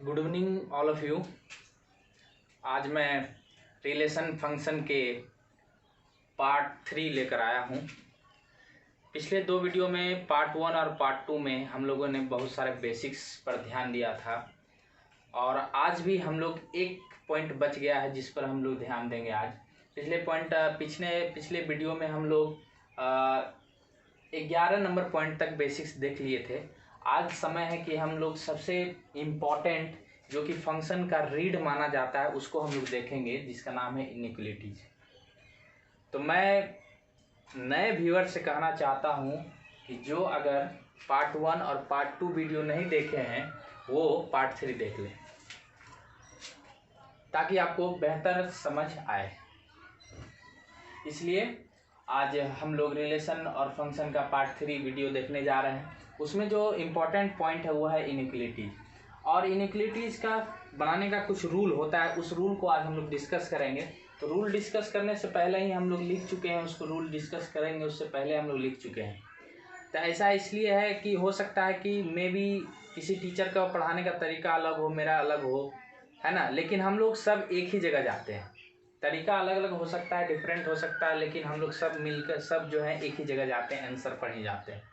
Good evening all of you. आज मैं relation function के पार्ट 3 लेकर आया हूँ। पिछले दो वीडियो में पार्ट 1 और पार्ट 2 में हम लोगों ने बहुत सारे बेसिक्स पर ध्यान दिया था और आज भी हम लोग एक पॉइंट बच गया है जिस पर हम लोग ध्यान देंगे आज। पिछले वीडियो में हम लोग 11 नंबर पॉइंट तक बेसिक्स देख लिए थे। आज समय है कि हम लोग सबसे इम्पॉर्टेंट जो कि फंक्शन का रीड माना जाता है उसको हम लोग देखेंगे, जिसका नाम है इनइक्वालिटीज। तो मैं नए व्यूअर से कहना चाहता हूँ कि जो अगर पार्ट 1 और पार्ट 2 वीडियो नहीं देखे हैं वो पार्ट 3 देख लें ताकि आपको बेहतर समझ आए। इसलिए आज हम लोग रिलेशन और फंक्शन का पार्ट 3 वीडियो देखने जा रहे हैं। उसमें जो इम्पोर्टेंट पॉइंट है वो है इनइक्वालिटीज, और इनइक्वालिटीज का बनाने का कुछ रूल होता है, उस रूल को आज हम लोग डिस्कस करेंगे। तो रूल डिस्कस करने से पहले ही हम लोग लिख चुके हैं, उसको रूल डिस्कस करेंगे उससे पहले हम लोग लिख चुके हैं। तो ऐसा इसलिए है कि हो सकता है कि मे बी किसी टीचर का पढ़ाने का तरीका अलग हो, मेरा अलग हो, है ना, लेकिन हम लोग सब एक ही जगह जाते हैं। तरीका अलग अलग हो सकता है, डिफरेंट हो सकता है, लेकिन हम लोग सब मिलकर सब जो है एक ही जगह जाते हैं, आंसर पर ही जाते हैं।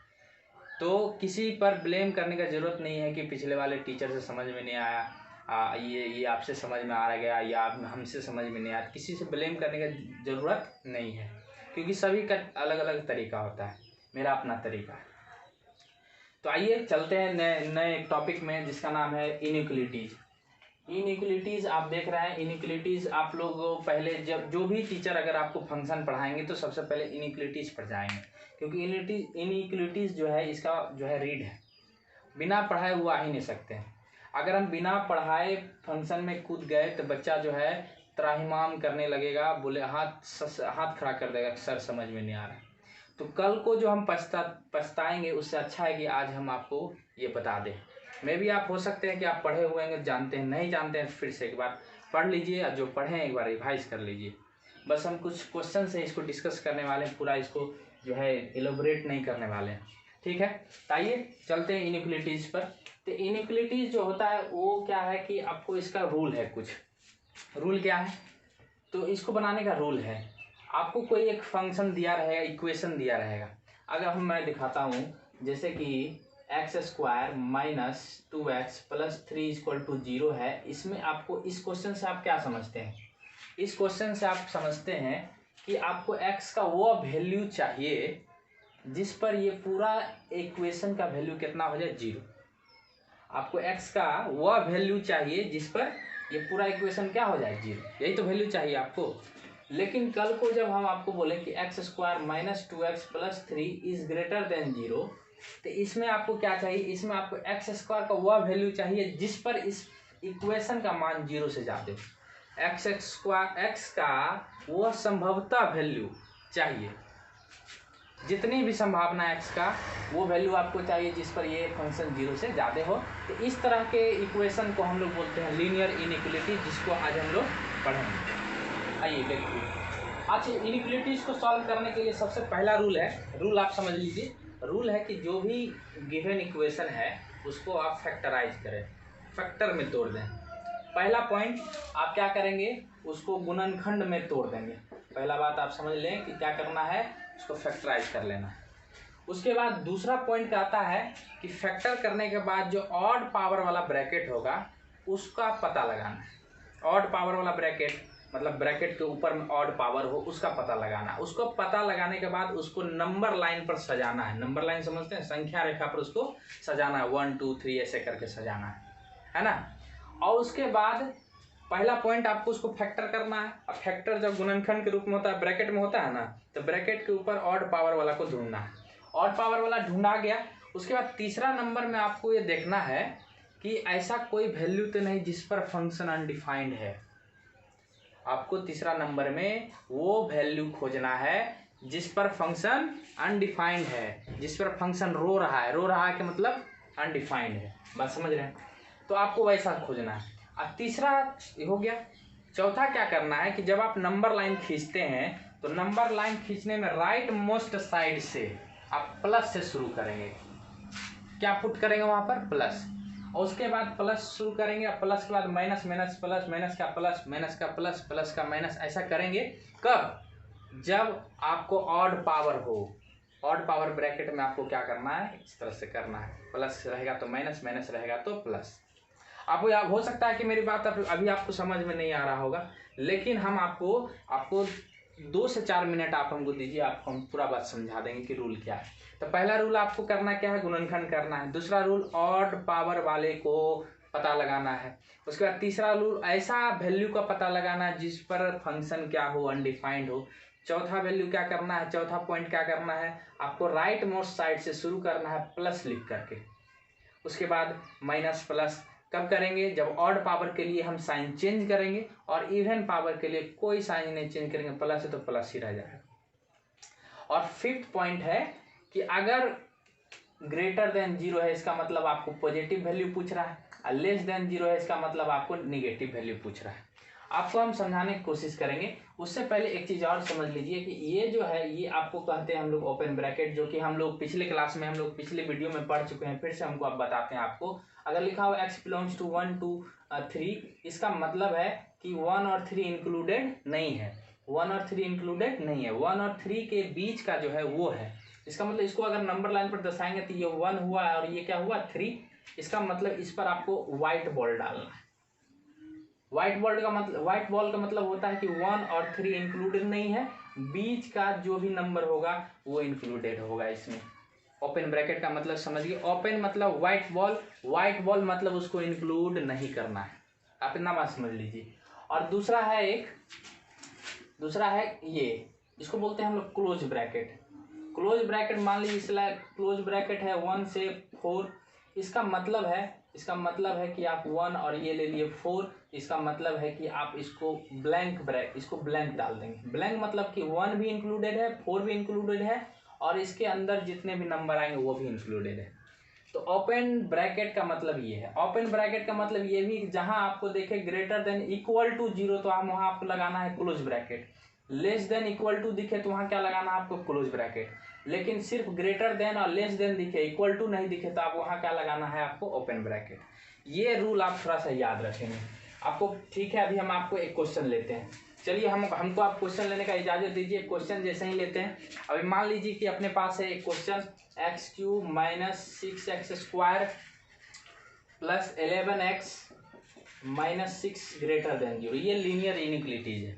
तो किसी पर ब्लेम करने का ज़रूरत नहीं है कि पिछले वाले टीचर से समझ में नहीं आया, ये आपसे समझ में आ गया या हमसे समझ में नहीं आया। किसी से ब्लेम करने की ज़रूरत नहीं है क्योंकि सभी का अलग अलग तरीका होता है, मेरा अपना तरीका है। तो आइए चलते हैं नए टॉपिक में जिसका नाम है इनइक्वालिटीज़। इनइक्वालिटीज़ आप देख रहे हैं। इनइक्वालिटीज़ आप लोग पहले जब जो भी टीचर अगर आपको फंक्शन पढ़ाएंगे तो सबसे पहले इनइक्वालिटीज़ पढ़ जाएंगे, क्योंकि इनइक्वालिटीज़ जो है इसका जो है रीड है, बिना पढ़ाए हुआ आ ही नहीं सकते हैं। अगर हम बिना पढ़ाए फंक्शन में कूद गए तो बच्चा जो है त्राहिमाम करने लगेगा, बोले हाथ खड़ा कर देगा, सर समझ में नहीं आ रहा। तो कल को जो हम पछताएंगे उससे अच्छा है कि आज हम आपको ये बता दें। मे भी आप हो सकते हैं कि आप पढ़े हुए हैं, जानते हैं, नहीं जानते हैं फिर से एक बार पढ़ लीजिए, और जो पढ़े हैं एक बार रिवाइज कर लीजिए। बस हम कुछ क्वेश्चन से इसको डिस्कस करने वाले हैं, पूरा इसको जो है एलोबरेट नहीं करने वाले हैं, ठीक है। तो आइए चलते हैं इनइक्वालिटीज़ पर। तो इनइक्वालिटीज़ जो होता है वो क्या है कि आपको इसका रूल है, कुछ रूल क्या है। तो इसको बनाने का रूल है, आपको कोई एक फंक्शन दिया रहेगा, इक्वेशन दिया रहेगा। अगर मैं दिखाता हूँ जैसे कि x² minus 2x plus 3 equal to 0 है। इसमें आपको इस क्वेश्चन से आप क्या समझते हैं? इस क्वेश्चन से आप समझते हैं कि आपको x का वो वैल्यू चाहिए जिस पर ये पूरा इक्वेशन का वैल्यू कितना हो जाए, 0। आपको x का वह वैल्यू चाहिए जिस पर ये पूरा इक्वेशन क्या हो जाए, 0। यही तो वैल्यू चाहिए आपको। लेकिन कल को जब हम आपको बोले कि x² minus 2x plus 3 is greater then 0, तो इसमें आपको क्या चाहिए? इसमें आपको x² का वह वैल्यू चाहिए जिस पर इस इक्वेशन का मान 0 से ज़्यादा हो। x का वह संभवतः वैल्यू चाहिए, जितनी भी संभावना x का वो वैल्यू आपको चाहिए जिस पर ये फंक्शन 0 से ज़्यादा हो। तो इस तरह के इक्वेशन को हम लोग बोलते हैं लीनियर इनइक्वालिटी, जिसको आज हम लोग पढ़ेंगे। आइए देखिए। अच्छा, इनइक्वालिटीज़ को सॉल्व करने के लिए सबसे पहला रूल है, रूल आप समझ लीजिए। रूल है कि जो भी गिवन इक्वेशन है उसको आप फैक्टराइज करें, फैक्टर में तोड़ दें। पहला पॉइंट आप क्या करेंगे, उसको गुणनखंड में तोड़ देंगे। पहला बात आप समझ लें कि क्या करना है, उसको फैक्टराइज कर लेना है। उसके बाद दूसरा पॉइंट आता है कि फैक्टर करने के बाद जो ऑड पावर वाला ब्रैकेट होगा उसका पता लगाना है। ऑड पावर वाला ब्रैकेट मतलब ब्रैकेट के ऊपर में ऑड पावर हो उसका पता लगाना। उसको पता लगाने के बाद उसको नंबर लाइन पर सजाना है। नंबर लाइन समझते हैं, संख्या रेखा पर उसको सजाना है, 1 2 3 ऐसे करके सजाना है ना। और उसके बाद पहला पॉइंट आपको उसको फैक्टर करना है। अब फैक्टर जब गुणनखंड के रूप में होता है, ब्रैकेट में होता है ना, तो ब्रैकेट के ऊपर ऑड पावर वाला को ढूंढना है। ऑड पावर वाला ढूंढा गया। उसके बाद तीसरा नंबर में आपको ये देखना है कि ऐसा कोई वैल्यू तो नहीं जिस पर फंक्शन अनडिफाइंड है। आपको तीसरा नंबर में वो वैल्यू खोजना है जिस पर फंक्शन अनडिफाइंड है, जिस पर फंक्शन रो रहा है। रो रहा है कि मतलब अनडिफाइंड है, बात समझ रहे हैं। तो आपको वैसा खोजना है। अब तीसरा हो गया। चौथा क्या करना है कि जब आप नंबर लाइन खींचते हैं तो नंबर लाइन खींचने में राइट मोस्ट साइड से आप प्लस से शुरू करेंगे। क्या पुट करेंगे वहाँ पर? प्लस। और उसके बाद प्लस शुरू करेंगे, प्लस के बाद माइनस, माइनस प्लस, माइनस का प्लस, माइनस का प्लस, प्लस का माइनस, ऐसा करेंगे। कब? जब आपको ऑड पावर हो। ऑड पावर ब्रैकेट में आपको क्या करना है, इस तरह से करना है, प्लस रहेगा तो माइनस, माइनस रहेगा तो प्लस। आपको हो सकता है कि मेरी बात अभी आपको समझ में नहीं आ रहा होगा, लेकिन हम आपको 2 से 4 मिनट आप हमको दीजिए, आपको हम पूरा बात समझा देंगे कि रूल क्या है। तो पहला रूल आपको करना क्या है, गुणनखंड करना है। दूसरा रूल ऑड पावर वाले को पता लगाना है। उसके बाद तीसरा रूल ऐसा वैल्यू का पता लगाना है जिस पर फंक्शन क्या हो, अनडिफाइंड हो। चौथा वैल्यू क्या करना है, चौथा पॉइंट क्या करना है, आपको राइट मोस्ट साइड से शुरू करना है प्लस लिख करके। उसके बाद माइनस, प्लस कब करेंगे, जब ऑड पावर के लिए हम साइन चेंज करेंगे और इवन पावर के लिए कोई साइन नहीं चेंज करेंगे, प्लस है तो प्लस ही रह जाएगा। और फिफ्थ पॉइंट है कि अगर ग्रेटर देन 0 है, इसका मतलब आपको पॉजिटिव वैल्यू पूछ रहा है, और लेस देन 0 है, इसका मतलब आपको निगेटिव वैल्यू पूछ रहा है। आपको हम समझाने की कोशिश करेंगे। उससे पहले एक चीज़ और समझ लीजिए कि ये जो है, ये आपको कहते हैं हम लोग ओपन ब्रैकेट, जो कि हम लोग पिछले क्लास में, हम लोग पिछले वीडियो में पढ़ चुके हैं। फिर से हमको अब बताते हैं आपको। अगर लिखा हुआ x बिलोंग्स टू 1 2 3, इसका मतलब है कि 1 और 3 इंक्लूडेड नहीं है। 1 और 3 इंक्लूडेड नहीं है, 1 और 3 के बीच का जो है वो है। इसका मतलब इसको अगर नंबर लाइन पर दर्शाएंगे तो ये 1 हुआ और ये क्या हुआ 3। इसका मतलब इस पर आपको व्हाइट बॉल डालना है। व्हाइट बॉल का मतलब होता है कि 1 और 3 इंक्लूडेड नहीं है, बीच का जो भी नंबर होगा वो इंक्लूडेड होगा इसमें। ओपन ब्रैकेट का मतलब समझिए, ओपन मतलब व्हाइट बॉल मतलब उसको इंक्लूड नहीं करना है। आप इतना बात समझ लीजिए। और दूसरा है ये, इसको बोलते हैं हम लोग क्लोज ब्रैकेट। क्लोज ब्रैकेट मान लीजिए इसलिए क्लोज ब्रैकेट है 1 से 4। इसका मतलब है कि आप 1 और ये ले लिए 4। इसका मतलब है कि आप इसको ब्लैंक डाल देंगे। ब्लैंक मतलब कि 1 भी इंक्लूडेड है, 4 भी इंक्लूडेड है, और इसके अंदर जितने भी नंबर आएंगे वो भी इंक्लूडेड है। तो ओपन ब्रैकेट का मतलब ये है। ओपन ब्रैकेट का मतलब ये भी, जहां आपको देखे ग्रेटर देन इक्वल टू 0 तो हम वहां आपको लगाना है close bracket. Less than equal to दिखे तो वहां क्या लगाना है आपको, क्लोज ब्रैकेट। लेकिन सिर्फ ग्रेटर देन और लेस देन दिखे, इक्वल टू नहीं दिखे तो आप वहां क्या लगाना है आपको, ओपन ब्रैकेट। ये रूल आप थोड़ा सा याद रखेंगे आपको, ठीक है। अभी हम आपको एक क्वेश्चन लेते हैं। चलिए हमको आप क्वेश्चन लेने का इजाजत दीजिए। क्वेश्चन जैसे ही लेते हैं, अभी मान लीजिए कि अपने पास है एक question, x³ minus 6x² plus 11x minus 6 greater than 0। ये लीनियर इनइक्वालिटीज है।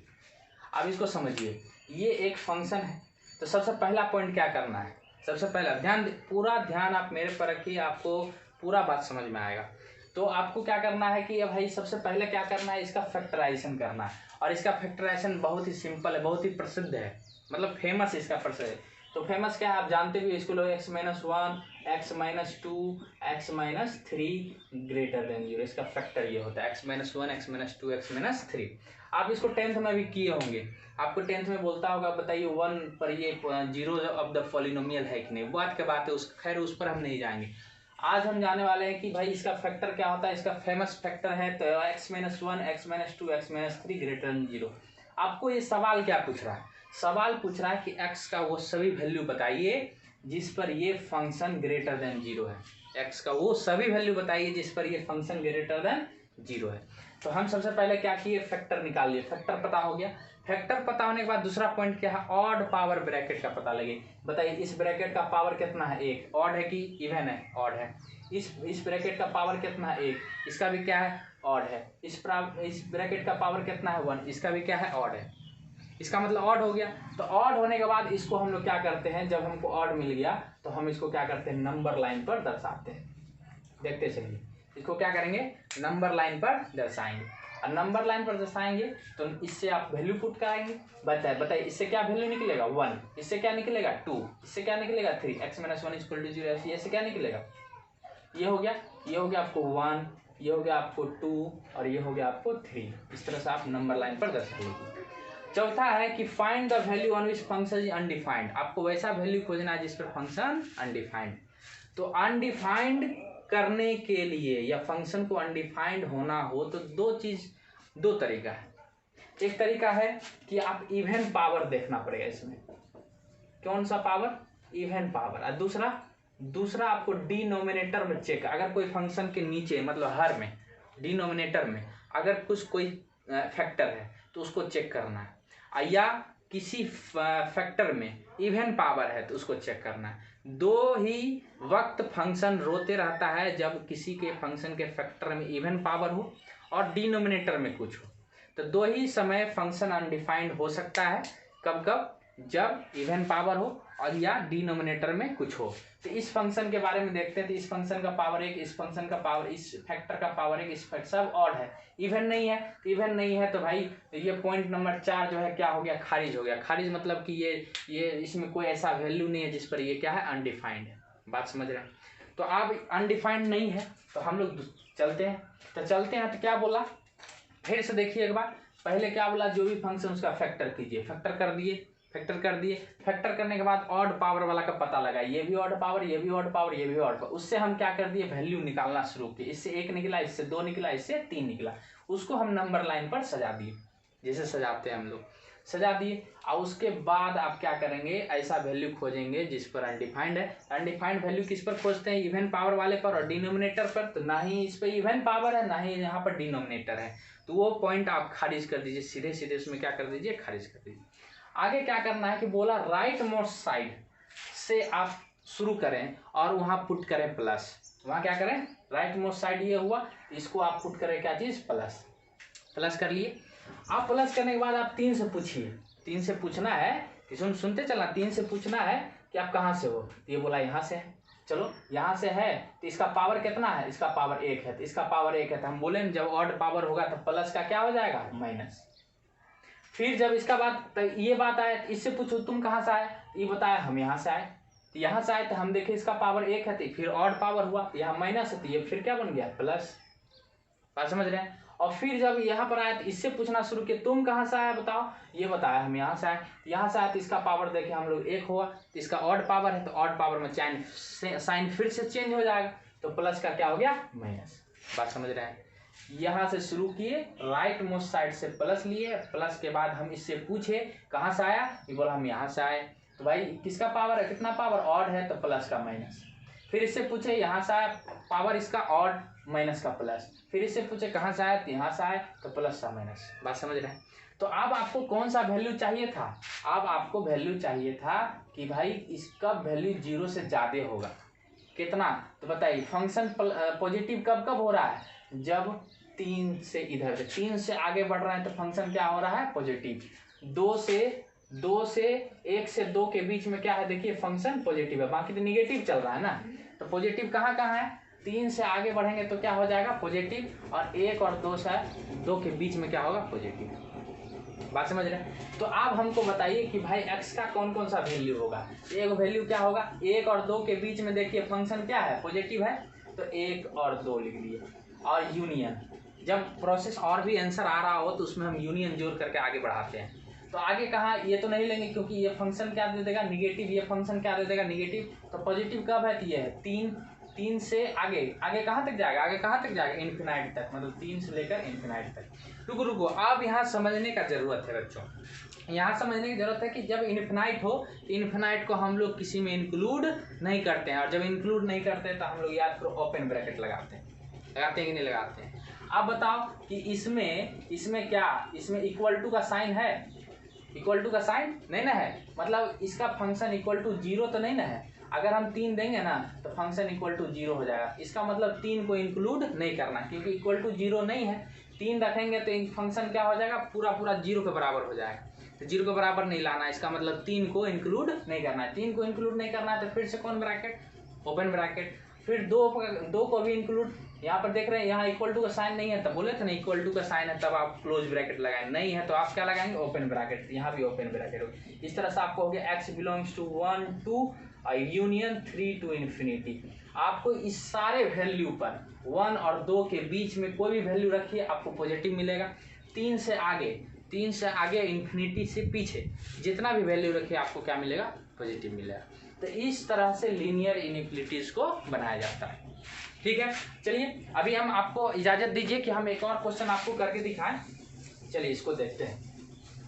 अब इसको समझिए, ये एक फंक्शन है। तो सबसे पहला पॉइंट क्या करना है, सबसे पहला पूरा ध्यान आप मेरे पर रखिए, आपको पूरा बात समझ में आएगा। तो आपको क्या करना है कि भाई सबसे पहले क्या करना है, इसका फैक्टराइजेशन करना है। और इसका फैक्टराइजेशन बहुत ही सिंपल है, बहुत ही प्रसिद्ध है, मतलब फेमस इसका प्रसिद्ध है। तो फेमस क्या है आप जानते भी, इसको लो x-1 x-2 x-3 greater than 0। इसका फैक्टर ये होता है x-1 x-2 x-3। आप इसको 10th में भी किए होंगे, आपको 10th में बोलता होगा बताइए 1 पर ये 0 ऑफ द पॉलिनोमियल है कि नहीं, बात क्या बात है, खैर उस पर हम नहीं जाएंगे। आज हम जाने वाले हैं कि भाई इसका फैक्टर क्या होता है। इसका फेमस फैक्टर है तो x-1 x-2 x-3 greater than 0। आपको ये सवाल क्या पूछ रहा है, सवाल पूछ रहा है कि x का वो सभी वैल्यू बताइए जिस पर ये फंक्शन ग्रेटर देन 0 है। x का वो सभी वैल्यू बताइए जिस पर ये फंक्शन ग्रेटर देन 0 है। तो हम सबसे पहले क्या किए, फैक्टर निकाल लिए। फैक्टर पता हो गया। फैक्टर पता होने के बाद दूसरा पॉइंट क्या है, ऑड पावर ब्रैकेट का पता लगे। बताइए इस ब्रैकेट का पावर कितना है, 1। ऑड है कि इवन है, ऑड है। इस ब्रैकेट का पावर कितना है, 1। इसका भी क्या है, ऑड है। इस ब्रैकेट का पावर कितना है, 1। इसका भी क्या है, ऑड है। इसका मतलब ऑड हो गया। तो ऑड होने के बाद इसको हम लोग क्या करते हैं, जब हमको ऑड मिल गया तो हम इसको क्या करते हैं, नंबर लाइन पर दर्शाते हैं। देखते चलिए, इसको क्या करेंगे, नंबर लाइन पर दर्शाएंगे। और नंबर लाइन पर दर्शाएंगे तो इससे आप वैल्यू पुट कराएंगे। बताइए इससे क्या वैल्यू निकलेगा, 1। इससे क्या निकलेगा, 2। इससे क्या निकलेगा, 3। x-1 = 0। ऐसे क्या निकलेगा, ये हो गया आपको 1, ये हो गया आपको 2 और ये हो गया आपको 3। इस तरह से आप नंबर लाइन पर दर्शा लीजिए। चौथा है कि find the value on which function is undefined. आपको वैसा वैल्यू खोजना है जिस पर फंक्शन अनडिफाइंड। तो अनडिफाइंड करने के लिए या फंक्शन को अनडिफाइंड होना हो तो दो तरीका है। एक तरीका है कि आप इवन पावर देखना पड़ेगा इसमें, कौन सा पावर, इवन पावर। और दूसरा दूसरा आपको डिनोमिनेटर में चेक, अगर कोई फंक्शन के नीचे मतलब हर में डिनोमिनेटर में अगर कोई फैक्टर है तो उसको चेक करना है, या किसी फैक्टर में इवन पावर है तो उसको चेक करना है। दो ही वक्त फंक्शन रोते रहता है जब किसी के फंक्शन के फैक्टर में इवन पावर हो और डिनोमिनेटर में कुछ हो। तो दो ही समय फंक्शन अनडिफाइंड हो सकता है, कब कब, जब इवन पावर हो और या डिनोमिनेटर में कुछ हो। तो इस फंक्शन के बारे में देखते हैं। तो इस फंक्शन का पावर 1, इस फंक्शन का पावर, इस फैक्टर का पावर 1, इस फैक्टर सब ऑड है, इवन नहीं है। तो इवन नहीं है तो भाई ये पॉइंट नंबर 4 जो है क्या हो गया, खारिज हो गया। खारिज मतलब कि ये इसमें कोई ऐसा वैल्यू नहीं है जिस पर ये क्या है, अनडिफाइंड है। बात समझ रहे हैं? तो अब अनडिफाइंड नहीं है तो हम लोग चलते हैं। तो क्या बोला, फिर से देखिए एक बार। पहले क्या बोला, जो भी फंक्शन उसका फैक्टर कीजिए, फैक्टर कर दिए। फैक्टर करने के बाद ऑड पावर वाला का पता लगा, ये भी ऑड पावर, ये भी ऑड पावर, ये भी ऑड पावर। उससे हम क्या कर दिए, वैल्यू निकालना शुरू किए। इससे 1 निकला, इससे 2 निकला, इससे 3 निकला। उसको हम नंबर लाइन पर सजा दिए, जैसे सजाते हैं हम लोग, सजा दिए। और उसके बाद आप क्या करेंगे, ऐसा वैल्यू खोजेंगे जिस पर अनडिफाइंड है। अनडिफाइंड वैल्यू किस पर खोजते हैं, इवन पावर वाले पर और डिनोमिनेटर पर। तो ना ही इस पर इवन पावर है, ना ही यहाँ पर डिनोमिनेटर है, तो वो पॉइंट आप खारिज कर दीजिए, सीधे सीधे उसमें क्या कर दीजिए, खारिज कर दीजिए। आगे क्या करना है कि बोला राइट मोस्ट साइड से आप शुरू करें और वहां पुट करें प्लस। वहां क्या करें, राइट मोस्ट साइड ये हुआ, इसको आप पुट करें क्या चीज, प्लस। प्लस कर लिए। आप प्लस करने के बाद आप 3 से पूछिए। 3 से पूछना है, इसमें सुनते चलना, 3 से पूछना है कि आप कहाँ से हो। ये बोला यहाँ से है, चलो यहाँ से है तो इसका पावर कितना है, इसका पावर 1 है, तो इसका पावर 1 है। तो हम बोले जब ऑड पावर होगा तो प्लस का क्या हो जाएगा, माइनस। फिर जब इसका बात तो ये बात आए, इससे पूछो तुम कहाँ से आए, ये बताया हम यहाँ से आए। तो यहाँ से आए तो हम देखे इसका पावर 1 है, तो फिर ऑड पावर हुआ, यहाँ माइनस है, तो ये फिर क्या बन गया, प्लस। बात समझ रहे हैं? और फिर जब यहाँ पर आए तो इससे पूछना शुरू किया, तुम कहाँ से आए बताओ, ये बताया हम यहाँ से आए। यहाँ से आए तो इसका पावर देखे हम लोग 1 हुआ, तो इसका ऑड पावर है, तो ऑड पावर में साइन फिर से चेंज हो जाएगा, तो प्लस का क्या हो गया, माइनस। बात समझ रहे हैं? यहाँ से शुरू किए, राइट मोस्ट साइड से प्लस लिए, प्लस के बाद हम इससे पूछे कहाँ से आया, ये बोला हम यहाँ से आए। तो भाई किसका पावर है, कितना पावर, ऑड है, तो प्लस का माइनस। फिर इससे पूछे यहाँ से आया, पावर इसका ऑड, माइनस का प्लस। फिर इससे पूछे कहाँ से आया, तो यहाँ से आए, तो प्लस का माइनस। बात समझ रहे हैं? तो अब आपको कौन सा वैल्यू चाहिए था, अब आपको वैल्यू चाहिए था कि भाई इसका वैल्यू 0 से ज़्यादा होगा। कितना, तो बताइए फंक्शन पॉजिटिव कब कब हो रहा है, जब 3 से इधर से 3 से आगे बढ़ रहा है तो फंक्शन क्या हो रहा है, पॉजिटिव। 2 से 1 से 2 के बीच में क्या है, देखिए फंक्शन पॉजिटिव है, बाकी तो निगेटिव चल रहा है ना। तो पॉजिटिव कहाँ कहाँ है, 3 से आगे बढ़ेंगे तो क्या हो जाएगा, पॉजिटिव, और 1 और 2 के बीच में क्या होगा, पॉजिटिव। बात समझ रहे हैं? तो आप हमको बताइए कि भाई x का कौन कौन सा वैल्यू होगा। एक वैल्यू क्या होगा, 1 और 2 के बीच में देखिए फंक्शन क्या है, पॉजिटिव है, तो 1 और 2 लिख लिए। और यूनियन, जब प्रोसेस और भी आंसर आ रहा हो तो उसमें हम यूनियन जोड़ करके आगे बढ़ाते हैं। तो आगे कहाँ, ये तो नहीं लेंगे क्योंकि ये फंक्शन क्या दे देगा, निगेटिव, ये फंक्शन क्या दे देगा, निगेटिव। तो पॉजिटिव कब है, तो ये है 3 से आगे कहाँ तक जाएगा, आगे कहाँ तक जाएगा, इन्फिनाइट तक, मतलब 3 से लेकर इन्फिनाइट तक। रुको अब यहाँ समझने का जरूरत है बच्चों, यहाँ समझने की जरूरत है कि जब इन्फिनाइट हो तो इन्फिनाइट को हम लोग किसी में इंक्लूड नहीं करते हैं, और जब इंक्लूड नहीं करते हैं तो हम लोग याद करो ओपन ब्रैकेट लगाते हैं कि नहीं लगाते हैं। अब बताओ कि इसमें क्या, इसमें इक्वल टू का साइन है, इक्वल टू का साइन नहीं ना है, मतलब इसका फंक्शन इक्वल टू 0 तो नहीं ना है। अगर हम 3 देंगे ना तो फंक्शन इक्वल टू 0 हो जाएगा, इसका मतलब 3 को इंक्लूड नहीं करना, क्योंकि इक्वल टू 0 नहीं है। 3 रखेंगे तो फंक्शन क्या हो जाएगा, पूरा 0 के बराबर हो जाएगा, तो 0 के बराबर नहीं लाना, इसका मतलब 3 को इंक्लूड नहीं करना है। 3 को इंक्लूड नहीं करना है तो फिर से कौन ब्रैकेट, ओपन ब्रैकेट। फिर 2 को भी इंक्लूड, यहाँ पर देख रहे हैं यहाँ इक्वल टू का साइन नहीं है, तब बोले थे ना इक्वल टू का साइन है तब आप क्लोज ब्रैकेट लगाएंगे, नहीं है तो आप क्या लगाएंगे, ओपन ब्रैकेट। यहाँ भी ओपन ब्रैकेट होगी। इस तरह से आपको हो गया x belongs to 1 to union 3 to इन्फिनिटी। आपको इस सारे वैल्यू पर 1 और 2 के बीच में कोई भी वैल्यू रखिए आपको पॉजिटिव मिलेगा। 3 से आगे इन्फिनिटी से पीछे जितना भी वैल्यू रखिए आपको क्या मिलेगा, पॉजिटिव मिलेगा। तो इस तरह से लीनियर इनइक्वालिटीज को बनाया जाता है। ठीक है, चलिए अभी हम आपको इजाजत दीजिए कि हम एक और क्वेश्चन आपको करके दिखाएं। चलिए इसको देखते हैं।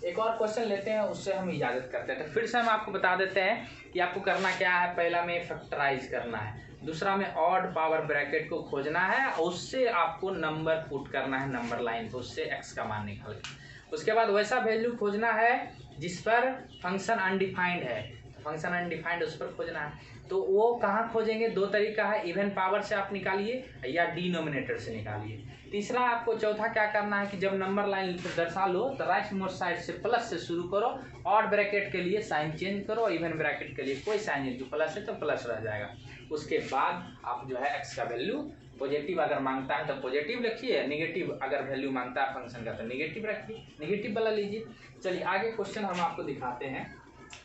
एक और क्वेश्चन लेते हैं, उससे हम इजाज़त करते हैं। तो फिर से हम आपको बता देते हैं कि आपको करना क्या है। पहला में फैक्टराइज करना है, दूसरा में ऑड पावर ब्रैकेट को खोजना है, उससे आपको नंबर पुट करना है नंबर लाइन पे, उससे एक्स का मान निकाल के। उसके बाद वैसा वैल्यू खोजना है जिस पर फंक्शन अनडिफाइंड है, फंक्शन अनडिफाइंड उस पर खोजना है। तो वो कहाँ खोजेंगे, दो तरीका है, इवन पावर से आप निकालिए या डिनोमिनेटर से निकालिए। तीसरा आपको चौथा क्या करना है कि जब नंबर लाइन दर्शा लो तो राइट मोस्ट साइड से प्लस से शुरू करो, ऑड ब्रैकेट के लिए साइन चेंज करो, इवन ब्रैकेट के लिए कोई साइन नहीं, जो प्लस है तो प्लस रह जाएगा। उसके बाद आप जो है एक्स का वैल्यू पॉजिटिव अगर मांगता है तो पॉजिटिव लिखिए, निगेटिव अगर वैल्यू मांगता है फंक्शन का तो निगेटिव रखिए, निगेटिव वाला लीजिए। चलिए आगे क्वेश्चन हम आपको दिखाते हैं।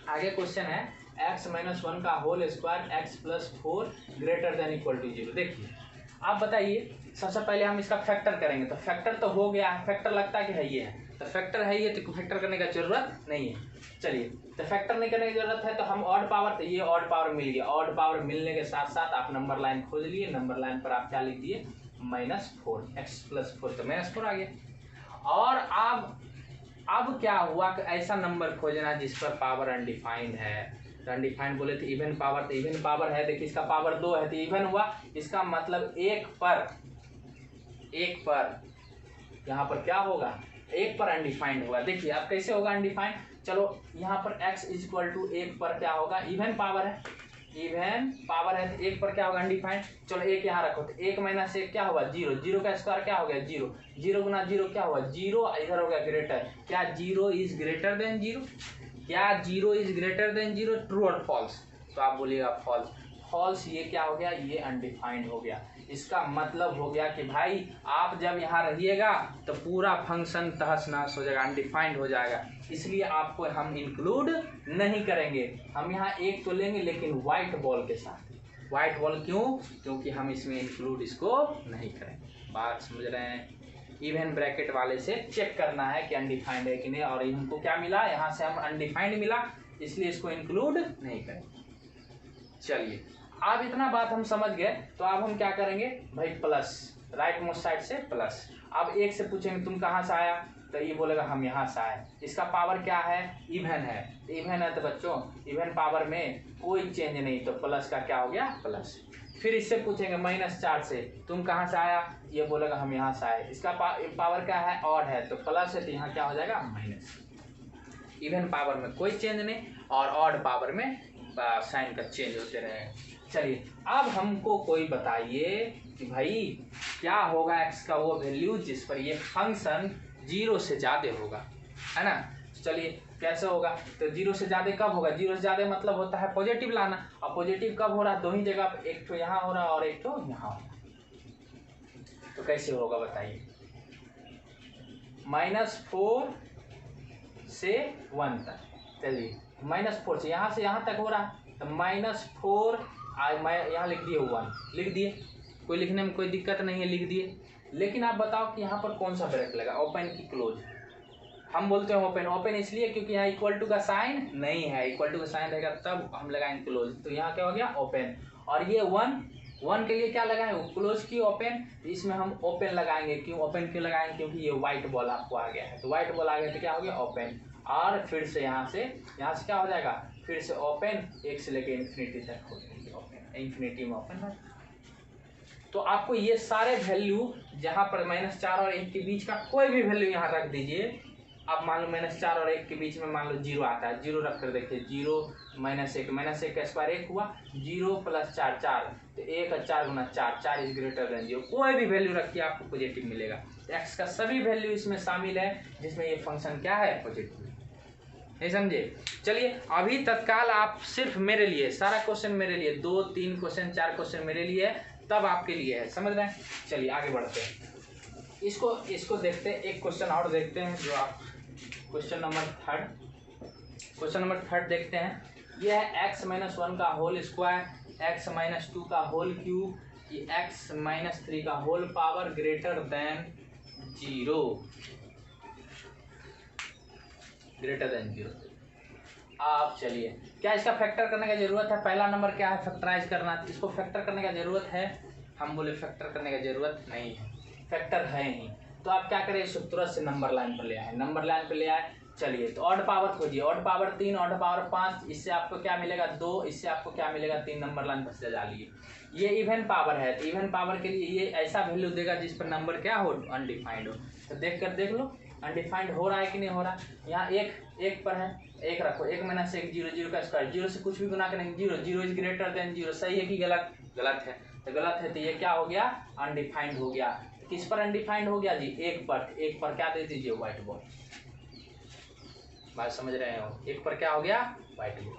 आगे क्वेश्चन है x-1 का whole square x+4 greater than equal to 0। देखिए आप बताइए, सबसे पहले हम इसका फैक्टर करेंगे। तो फैक्टर तो हो गया है, फैक्टर लगता है कि है ये है, तो फैक्टर है ये, तो फैक्टर करने का जरूरत नहीं है। चलिए तो फैक्टर नहीं करने की जरूरत है तो हम ऑड पावर, तो ये ऑड पावर मिल गया। ऑड पावर मिलने के साथ साथ आप नंबर लाइन खोज लिए, नंबर लाइन पर आप क्या लिख दिए -4, x+4 तो -4 आ गया। और अब क्या हुआ कि ऐसा नंबर खोजना जिस पर पावर अनडिफाइंड है। तो अनडिफाइंड बोले तो इवन पावर, तो इवन पावर है, देखिए इसका पावर 2 है तो इवन हुआ, इसका मतलब एक पर यहाँ पर क्या होगा, एक पर अनडिफाइंड होगा। देखिए अब कैसे होगा अनडिफाइंड, चलो यहाँ पर x = 1 पर क्या होगा, इवन पावर है, इवन पावर है तो एक पर क्या होगा अनडिफाइंड। चलो एक यहाँ रखो, तो 1 - 1 क्या होगा 0, 0 का स्क्वायर क्या हो गया 0, 0 गुना 0 क्या हुआ 0, इधर हो गया ग्रेटर, क्या 0 इज ग्रेटर देन 0, क्या 0 इज ग्रेटर देन 0, ट्रू और फॉल्स। तो आप बोलिएगा फॉल्स, फॉल्स ये क्या हो गया, ये अनडिफाइंड हो गया। इसका मतलब हो गया कि भाई आप जब यहाँ रहिएगा तो पूरा फंक्शन तहस नहस हो जाएगा, अनडिफाइंड हो जाएगा, इसलिए आपको हम इंक्लूड नहीं करेंगे। हम यहाँ एक तो लेंगे लेकिन वाइट बॉल के साथ। वाइट बॉल क्यों, क्योंकि हम इसमें इंक्लूड इसको नहीं करेंगे। बात समझ रहे हैं। इवन ब्रैकेट वाले से चेक करना है कि अनडिफाइंड है कि नहीं, और हमको क्या मिला, यहाँ से हम अनडिफाइंड मिला, इसलिए इसको इंक्लूड नहीं करेंगे। चलिए अब इतना बात हम समझ गए, तो अब हम क्या करेंगे भाई, प्लस, राइट मोस्ट साइड से प्लस। अब एक से पूछेंगे तुम कहाँ से आया, तो ये बोलेगा हम यहाँ से आए। इसका पावर क्या है, इवन है, इवन है तो बच्चों इवन पावर में कोई चेंज नहीं, तो प्लस का क्या हो गया प्लस। फिर इससे पूछेंगे -4 से तुम कहाँ से आया, ये बोलेगा हम यहाँ से आए। इसका पावर क्या है, ऑड है, तो प्लस है तो यहाँ क्या हो जाएगा माइनस। इवन पावर में कोई चेंज नहीं और ऑड पावर में साइन का चेंज होते रहे। चलिए अब हमको कोई बताइए कि भाई क्या होगा x का वो वैल्यू जिस पर ये फंक्शन 0 से ज़्यादा होगा, है ना। चलिए कैसे होगा, तो 0 से ज़्यादा कब होगा, 0 से ज़्यादा मतलब होता है पॉजिटिव लाना, और पॉजिटिव कब हो रहा है, दो ही जगह पर, एक तो यहाँ हो रहा है और एक तो यहाँ हो रहा है। तो कैसे होगा बताइए, -4 से 1 तक। चलिए -4 से यहाँ तक हो रहा है, तो -4 मैं यहाँ लिख दिए 1, लिख दिए, कोई लिखने में कोई दिक्कत नहीं है, लिख दिए। लेकिन आप बताओ कि यहाँ पर कौन सा ब्रैकेट लगा, ओपन की क्लोज। हम बोलते हैं ओपन, ओपन इसलिए क्योंकि यहाँ इक्वल टू का साइन नहीं है, इक्वल टू का साइन रहेगा तब हम लगाएंगे क्लोज, तो यहाँ क्या हो गया ओपन। और ये 1 के लिए क्या लगाएं, क्लोज की ओपन, इसमें हम ओपन लगाएंगे। क्यों ओपन क्यों लगाएंगे, क्योंकि ये व्हाइट बॉल आपको आ गया है, तो व्हाइट बॉल आ गया तो क्या हो गया ओपन। और फिर से यहाँ से क्या हो जाएगा, फिर से ओपन, 1 से लेकर इन्फिनिटी तक हो जाएगी ओपन, इन्फिनिटी में ओपन। तो आपको ये सारे वैल्यू जहाँ पर -4 और 1 के बीच का कोई भी वैल्यू यहाँ रख दीजिए। अब मान लो -4 और 1 के बीच में मान लो 0 आता है, 0 रख कर देखिए, 0 -1 का स्क्वायर 1 हुआ, 0 + 4 4, तो 1 और 4 गुना 4, 4 इज ग्रेटर देन 0, कोई भी वैल्यू रखिए आपको पॉजिटिव मिलेगा। एक्स का सभी वैल्यू इसमें शामिल है जिसमें ये फंक्शन क्या है पॉजिटिव, नहीं समझे। चलिए अभी तत्काल आप सिर्फ मेरे लिए सारा क्वेश्चन, मेरे लिए 2 3 क्वेश्चन 4 क्वेश्चन मेरे लिए है, तब आपके लिए है, समझ रहे हैं। चलिए आगे बढ़ते हैं, इसको देखते हैं, एक क्वेश्चन और देखते हैं जो आप क्वेश्चन नंबर 3 देखते हैं। यह है x-1 का होल स्क्वायर, x-2 का होल क्यूब, x-3 का होल पावर ग्रेटर देन 0, आप चलिए क्या इसका फैक्टर करने का जरूरत है, पहला नंबर क्या है फैक्टराइज करना, इसको फैक्टर करने का जरूरत है, हम बोले फैक्टर करने का जरूरत नहीं है, फैक्टर है नहीं, तो आप क्या करें, इसको तुरंत से नंबर लाइन पर ले आए, नंबर लाइन पर ले आए। चलिए तो ऑड पावर खोजिए, ऑड पावर 3, ऑड पावर 5, इससे आपको क्या मिलेगा 2, इससे आपको क्या मिलेगा 3 नंबर लाइन पर से डालिए। ये इवन पावर है, तो इवन पावर के लिए ये ऐसा वैल्यू देगा जिस पर नंबर क्या हो, अनडिफाइंड हो। तो देख कर देख लो अनडिफाइंड हो रहा है कि नहीं हो रहा। यहाँ एक पर है, एक रखो, 1 - 1 0, 0 का स्क्वायर, 0 से कुछ भी गुना करेंगे 0, 0 इज ग्रेटर देन 0, सही है कि गलत, गलत है। तो गलत है तो ये क्या हो गया, अनडिफाइंड हो गया। किस पर अनडिफाइंड हो गया जी, एक पर क्या दे दीजिए, व्हाइट बॉल। बात समझ रहे हो, एक पर क्या हो गया, व्हाइट बॉल।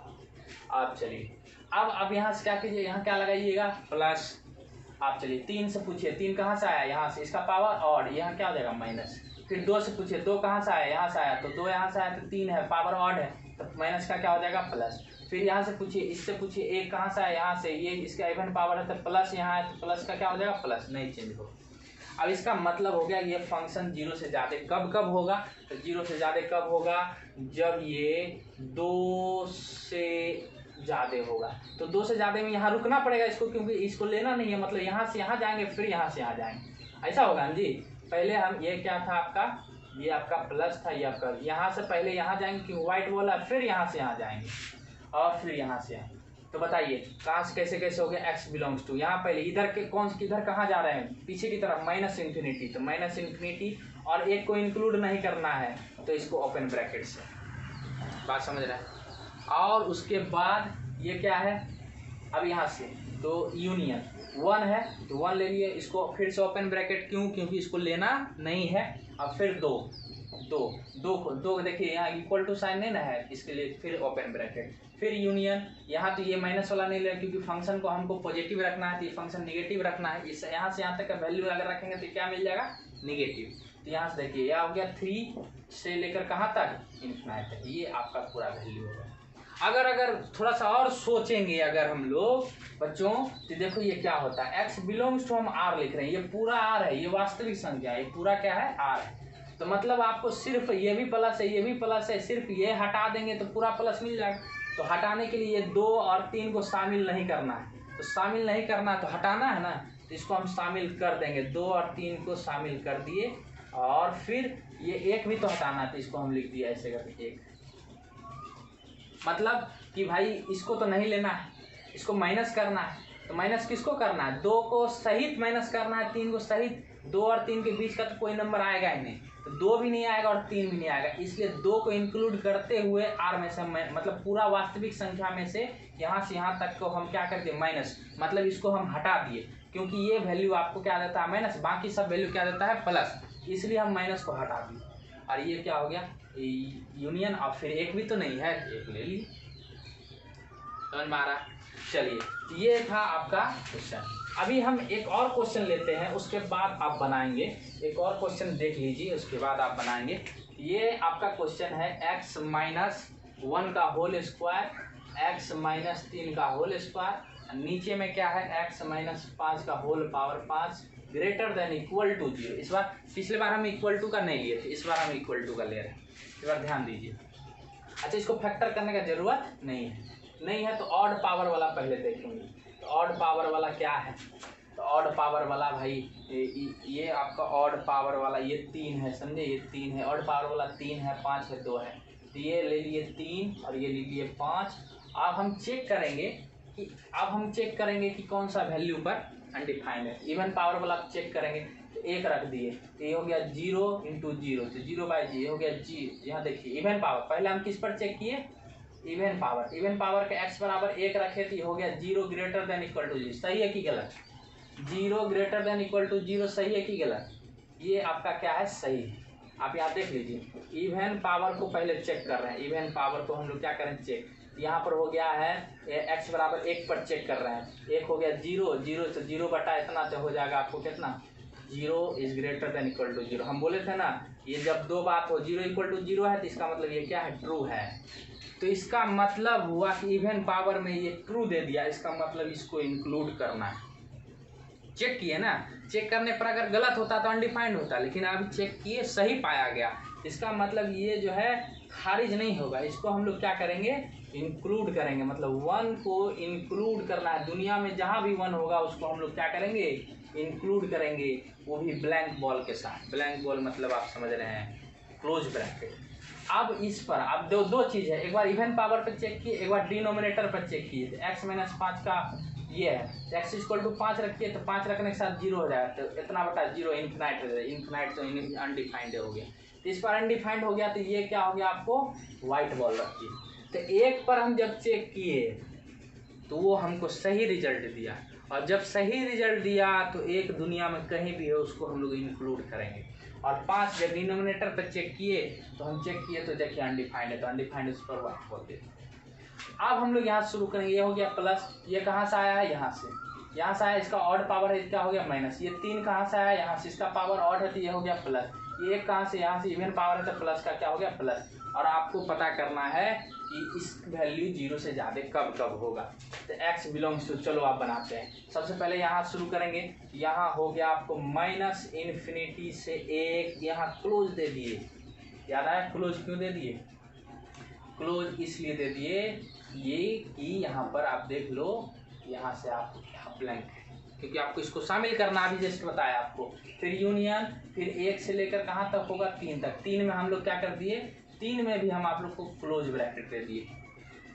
अब चलिए अब यहाँ से क्या कीजिए, यहाँ क्या लगाइएगा, प्लस। आप चलिए 3 से पूछिए, 3 कहाँ से आया, यहाँ से, इसका पावर ऑड, यहाँ क्या हो जाएगा माइनस। फिर 2 से पूछिए, 2 कहाँ से आया, यहाँ से आया, तो 2 यहाँ से आया तो 3 है, पावर ऑड है, तो माइनस का क्या हो जाएगा, प्लस। फिर यहाँ से पूछिए, इससे पूछिए 1 कहाँ से आया, यहाँ से, ये इसका इवन पावर है तो प्लस, यहाँ है तो प्लस का क्या हो जाएगा, प्लस, नहीं चेंज हो। अब इसका मतलब हो गया ये फंक्शन 0 से ज़्यादा कब होगा, तो 0 से ज़्यादा कब होगा, जब ये 2 से ज़्यादा होगा। तो 2 से ज़्यादा में यहाँ रुकना पड़ेगा इसको, क्योंकि इसको लेना नहीं है, मतलब यहाँ से यहाँ जाएंगे फिर यहाँ से यहाँ जाएंगे, ऐसा होगा ना जी। पहले हम ये क्या था आपका, ये आपका प्लस था, ये आपका यहाँ से पहले यहाँ जाएंगे क्योंकि व्हाइट बॉल है, फिर यहाँ से यहाँ जाएंगे और फिर यहाँ से यहाँ। तो बताइए कहाँ से कैसे हो गया, x बिलोंग्स टू, यहाँ पहले इधर के किधर कहाँ जा रहे हैं, पीछे की तरफ -∞, तो -∞ और एक को इंक्लूड नहीं करना है तो इसको ओपन ब्रैकेट से, बात समझ रहे हैं। और उसके बाद ये क्या है, अब यहाँ से तो यूनियन 1 है तो 1 ले लिए, इसको फिर से ओपन ब्रैकेट, क्यों, क्योंकि इसको लेना नहीं है। अब फिर 2 देखिए यहाँ इक्वल टू साइन नहीं ना है, इसके लिए फिर ओपन ब्रैकेट, फिर यूनियन। यहाँ तो ये माइनस वाला नहीं ले, क्योंकि फंक्शन को हमको पॉजिटिव रखना है, तो ये फंक्शन निगेटिव रखना है। इस यहाँ से यहाँ तक का वैल्यू अगर रखेंगे तो क्या मिल जाएगा, निगेटिव। तो यहाँ से देखिए यह हो गया 3 से लेकर कहाँ तक, इन्फिनाइट तक, ये आपका पूरा वैल्यू होगा। अगर थोड़ा सा और सोचेंगे अगर हम लोग बच्चों, तो देखो ये क्या होता है, x बिलोंग्स टू, हम r लिख रहे हैं, ये पूरा r है, ये वास्तविक संख्या है, ये पूरा क्या है, r है। तो मतलब आपको सिर्फ ये भी प्लस है, ये भी प्लस है, सिर्फ ये हटा देंगे तो पूरा प्लस मिल जाएगा। तो हटाने के लिए 2 और 3 को शामिल नहीं करना है, तो शामिल नहीं करना तो हटाना है ना, तो इसको हम शामिल कर देंगे, 2 और 3 को शामिल कर दिए। और फिर ये 1 भी तो हटाना है, तो इसको हम लिख दिया ऐसे करके 1। मतलब कि भाई इसको तो नहीं लेना है, इसको माइनस करना है। तो माइनस किसको करना है, 2 को सहित माइनस करना है, 3 को सहित। 2 और 3 के बीच का तो कोई नंबर आएगा ही नहीं, तो 2 भी नहीं आएगा और 3 भी नहीं आएगा, इसलिए 2 को इंक्लूड करते हुए r में से, मतलब पूरा वास्तविक संख्या में से यहाँ से यहाँ तक को हम क्या कर दिए, माइनस, मतलब इसको हम हटा दिए, क्योंकि ये वैल्यू आपको क्या देता है, माइनस, बाकी सब वैल्यू क्या देता है, प्लस, इसलिए हम माइनस को हटा दिए। और ये क्या हो गया, यूनियन। और फिर 1 भी तो नहीं है, 1 ले ली, समझ में आ रहा। चलिए ये था आपका क्वेश्चन। अभी हम एक और क्वेश्चन लेते हैं, उसके बाद आप बनाएंगे। एक और क्वेश्चन देख लीजिए, उसके बाद आप बनाएंगे। ये आपका क्वेश्चन है x - 1 का होल स्क्वायर, x - 3 का होल स्क्वायर, नीचे में क्या है, x - 5 का whole power 5 greater than equal to 0। इस बार, पिछले बार हम इक्वल टू का नहीं लिए थे, इस बार हम इक्वल टू का ले रहे हैं, इस बार ध्यान दीजिए। अच्छा, इसको फैक्टर करने का जरूरत नहीं है तो ऑड पावर वाला पहले देखेंगे। तो ऑड पावर वाला क्या है, तो ऑड पावर वाला भाई ये आपका ऑड पावर वाला ये 3 है, समझे, ये 3 है, ऑड पावर वाला 3 है, 5 है, 2 है, तो ये ले लिए 3 और ये ले लिए 5। अब हम चेक करेंगे कि कौन सा वैल्यू पर अनडिफाइंड है। इवन पावर वाला चेक करेंगे तो 1 रख दिए, तो ये हो गया 0 × 0, तो 0/0 हो गया जी। यहाँ देखिए इवन पावर, पहले हम किस पर चेक किए, इवन पावर के x बराबर 1 रखे तो हो गया 0 ग्रेटर देन इक्वल टू 0, सही है कि गलत, 0 ग्रेटर देन इक्वल टू 0 सही है कि गलत, ये आपका क्या है, सही है। आप यहाँ देख लीजिए, इवन पावर को पहले चेक कर रहे हैं, इवन पावर को हम लोग क्या करें, चेक। यहाँ पर हो गया है x बराबर 1 पर चेक कर रहे हैं, 1 हो गया 0 तो 0 बटा इतना तो हो जाएगा आपको कितना, 0 is greater than equal to 0। हम बोले थे ना, ये जब दो बात हो 0 = 0 है तो इसका मतलब ये क्या है, ट्रू है। तो इसका मतलब हुआ कि इवन पावर में ये ट्रू दे दिया, इसका मतलब इसको इंक्लूड करना है। चेक किए ना, चेक करने पर अगर गलत होता तो अनडिफाइंड होता, लेकिन अभी चेक किए सही पाया गया, इसका मतलब ये जो है खारिज नहीं होगा, इसको हम लोग क्या करेंगे, इंक्लूड करेंगे। मतलब 1 को इंक्लूड करना है, दुनिया में जहाँ भी 1 होगा उसको हम लोग क्या करेंगे, इंक्लूड करेंगे, वो भी ब्लैंक बॉल के साथ। ब्लैंक बॉल मतलब आप समझ रहे हैं, क्लोज ब्रैकेट। अब इस पर अब दो चीज़ है, एक बार इवन पावर पर चेक किए, एक बार डिनोमिनेटर पर चेक किए। तो एक्स माइनस 5 का ये है, एक्स इक्वल टू 5 रखिए तो 5 रखने के साथ 0 हो जाएगा, तो इतना बटा 0 इन्फिनाइट हो जाएगा, इन्फिनाइट तो अनडिफाइंड हो गया। तो इस पर अनडिफाइंड हो गया, तो ये क्या हो गया आपको वाइट बॉल रखिए। तो एक पर हम जब चेक किए तो वो हमको सही रिजल्ट दिया, और जब सही रिजल्ट दिया तो एक दुनिया में कहीं भी है उसको हम लोग इंक्लूड करेंगे। और 5 जब डिनोमिनेटर पर चेक किए तो हम चेक किए तो देखिए अनडिफाइंड है, तो अनडिफाइंड उस पर वाइट बॉल दे। अब हम लोग यहाँ शुरू करेंगे, ये हो गया प्लस, ये कहाँ से आया है यहाँ से आया, इसका ऑड पावर है, क्या हो गया माइनस, ये 3 कहाँ से आया यहाँ से, इसका पावर ऑड है तो ये हो गया प्लस, ये 1 कहाँ से यहाँ से इवन पावर है तो प्लस का क्या हो गया प्लस। और आपको पता करना है कि इस वैल्यू 0 से ज़्यादा कब कब होगा। तो x बिलोंग्स टू, चलो आप बनाते हैं। सबसे पहले यहाँ शुरू करेंगे, यहाँ हो गया आपको माइनस इन्फिनिटी से 1, यहाँ क्लोज दे दिए, याद आया क्लोज क्यों दे दिए, क्लोज इसलिए दे दिए ये कि यहाँ पर आप देख लो, यहाँ से आप ब्लैंक है क्योंकि आपको इसको शामिल करना, अभी जस्ट बताया आपको। फिर यूनियन, फिर 1 से लेकर कहाँ तक होगा 3 तक, 3 में हम लोग क्या कर दिए, 3 में भी हम आप लोग को क्लोज ब्रैकेट दे दिए।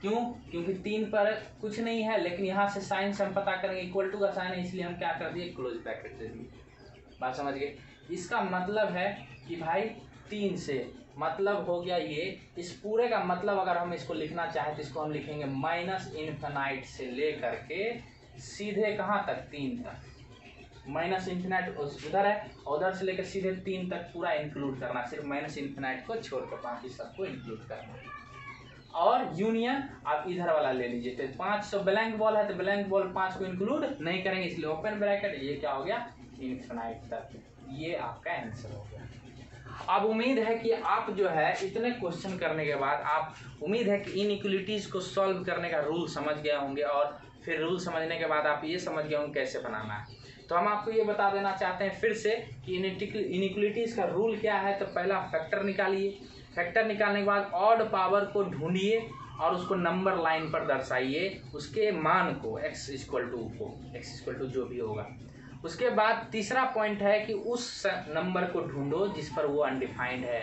क्यों, क्योंकि 3 पर कुछ नहीं है, लेकिन यहाँ से साइन से हम पता करेंगे इक्वल टू का साइन है, इसलिए हम क्या कर दिए क्लोज ब्रैकेट दे दिए। बात समझ गए। इसका मतलब है कि भाई 3 से मतलब हो गया ये, इस पूरे का मतलब अगर हम इसको लिखना चाहें तो इसको हम लिखेंगे माइनस इन्फिनाइट से लेकर के सीधे कहाँ तक 3 तक, माइनस इन्फिनाइट उधर है, उधर से लेकर सीधे 3 तक पूरा इंक्लूड करना, सिर्फ माइनस इन्फिनाइट को छोड़कर बाकी सबको इंक्लूड करना। और यूनियन आप इधर वाला ले लीजिए, तो 500 ब्लैंक बॉल है तो ब्लैंक बॉल 5 को इंक्लूड नहीं करेंगे, इसलिए ओपन ब्रैकेट, ये क्या हो गया इन्फिनाइट तक। ये आपका आंसर हो गया। अब उम्मीद है कि आप जो है इतने क्वेश्चन करने के बाद आप उम्मीद है कि इनइक्वालिटीज़ को सॉल्व करने का रूल समझ गए होंगे, और फिर रूल समझने के बाद आप ये समझ गए होंगे कैसे बनाना है। तो हम आपको ये बता देना चाहते हैं फिर से कि इनइक्वालिटीज़ का रूल क्या है। तो पहला फैक्टर निकालिए, फैक्टर निकालने के बाद ऑड पावर को ढूंढिए और उसको नंबर लाइन पर दर्शाइए, उसके मान को x इक्वल टू जो भी होगा। उसके बाद तीसरा पॉइंट है कि उस नंबर को ढूंढो जिस पर वो अनडिफाइंड है।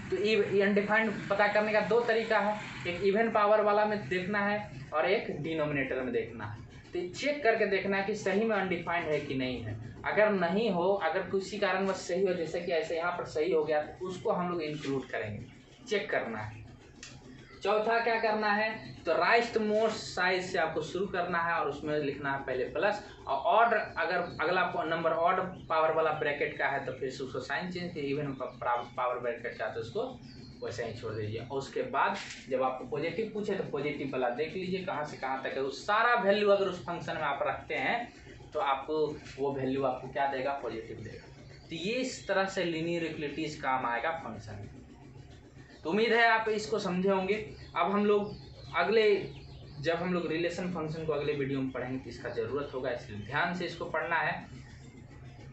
तो ये अनडिफाइंड पता करने का 2 तरीका है, एक इवन पावर वाला में देखना है और एक डिनोमिनेटर में देखना है। तो चेक करके देखना है कि सही में अनडिफाइंड है कि नहीं है। अगर नहीं हो, अगर किसी कारणवश सही हो, जैसे कि ऐसे यहाँ पर सही हो गया, तो उसको हम लोग इंक्लूड करेंगे, चेक करना है। चौथा क्या करना है, तो राइट मोस्ट साइज से आपको शुरू करना है और उसमें लिखना है पहले प्लस, और ऑड अगर अगला नंबर ऑड पावर वाला ब्रैकेट का है तो फिर से उसको साइन चेंज, फिर इवन पावर ब्रैकेट का तो उसको वैसे ही छोड़ दीजिए। और उसके बाद जब आपको पॉजिटिव पूछे तो पॉजिटिव वाला देख लीजिए कहाँ से कहाँ तक है, उस सारा वैल्यू अगर उस फंक्शन में आप रखते हैं तो आपको वो वैल्यू आपको क्या देगा, पॉजिटिव देगा। तो ये इस तरह से लीनियर इक्वालिटीज काम आएगा फंक्शन में। तो उम्मीद है आप इसको समझे होंगे। अब हम लोग जब हम लोग रिलेशन फंक्शन को अगले वीडियो में पढ़ेंगे तो इसका ज़रूरत होगा, इसलिए ध्यान से इसको पढ़ना है।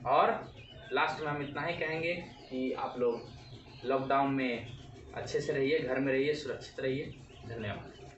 और लास्ट में हम इतना ही कहेंगे कि आप लोग लॉकडाउन में अच्छे से रहिए, घर में रहिए, सुरक्षित रहिए। धन्यवाद।